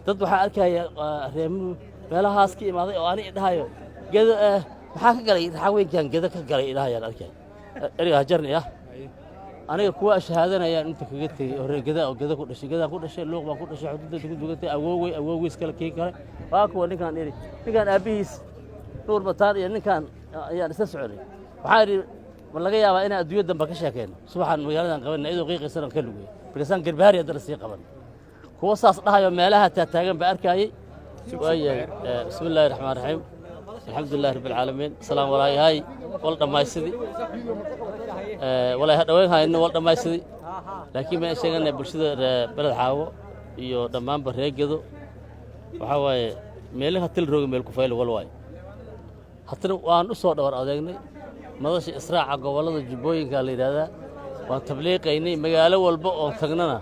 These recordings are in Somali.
dad waxaa arkaya reemu meelahaas ka imaaday oo ani dhahayo geda maxaa ka galay raxaweenkan geda ka galay ilaahay arkay eriga jarni ah aniga kuwa shahaadanayaan inta kaga tagay oo geda ku dhashay luuq baan ku dhashay xuduudda ku dugatay awowey iskala keen kale waa kuwa ninkan aabihiis nuur bataan iyo ninkan ayaan isla soconay waxaa yidhi ma laga yaabaa inaan adduunyo dambe ka sheekeyno subaxan magaaladan qabanna iyadoo qiiqaysan ka lugay markaasaan garbaari haddana sii qaban kuwa saas dhahayo meelaha taataagan baa arkayay waayahay bismi illaahi raxmaan raxiim alxamdulillahi rabbi alcaalamiin salaam walaayahay wal dhammaysidii walaa hadhaweyn hayno wal dhammaysidii laakiin ma sheeganay bulshada beled xaawo iyo dhammaanba reegado waxaa waaye meelaha til rooga meel ku fayl wal waay haddana waan u soo dhawar adeegnay madasha israaca gobollada jubbooyinka la yidhaahdaa waan tabliiqaynay magaalo walba oo tagnana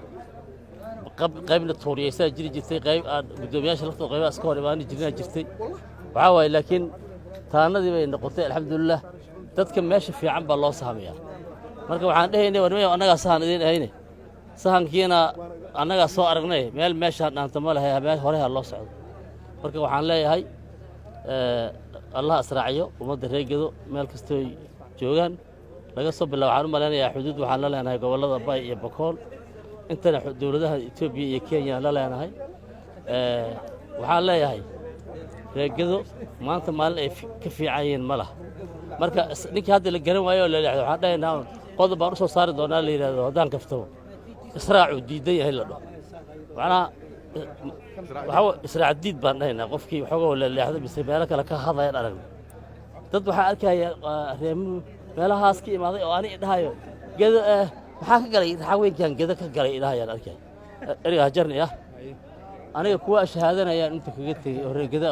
qaybna tuuriyaysaa jiri jirtay qayb aan guddoomiyaasha laftooda qaybaha iska hor imaani jirnaa jirtay waxaa waaye laakiin taanadii bay noqotay alxamdulilah dadka meesha fiican baa loo sahamiyaa marka waxaan dhehaynay warmaya annagaa sahan idiin ahayne sahankiina annagaa soo aragnay meel meeshaan dhaanta ma lehay meel horeha loo socdo marka waxaan leeyahay allah israaciyo ummadda reegado meel kastooy joogaan laga soo bilaabo waxaan u malaynayaa xuduud waxaan la leenahay gobollada bay iyo bakool intana dowladaha etoobiya iyo kenya la leenahay waxaan leeyahay reegado maanta maalin ay ka fiican yihiin ma laha marka ninkii hadda la garan waayo oo la leexdo waxaan dhahaynaa qodob baan u soo saari doonaa la yidhahdo haddaan kaftabo israacu diidan yahay la dhaho macnaha waxaa israac diid baan dhahaynaa qofkii waxoogaa la leexdo mise meelo kale ka hadlayaan aragna dad waxaa arkaya reemu meelahaas ka imaaday oo ani dhahayo geda maxaa ka galay raxaweenkan geda ka galay ilaahay arkay eriga jarni ah aniga kuwa shahaadanayaan inta kaga tagay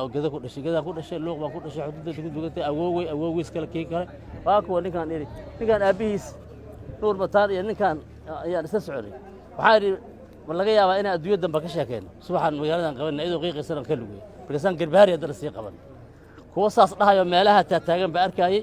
oo geda ku dhashay luuq baan ku dhashay xuduudda ku dugatay awowey iskala keen kale waa kuwa ninkan aabihiis nuur bataan iyo ninkan ayaan isla soconay waxaa yidhi ma laga yaabaa inaan adduunyo dambe ka sheekeyno subaxan magaaladan qabanna iyadoo qiiqaysan ka lugay markaasaan garbaari haddana sii qaban kuwa saas dhahayo meelaha taataagan baa arkayay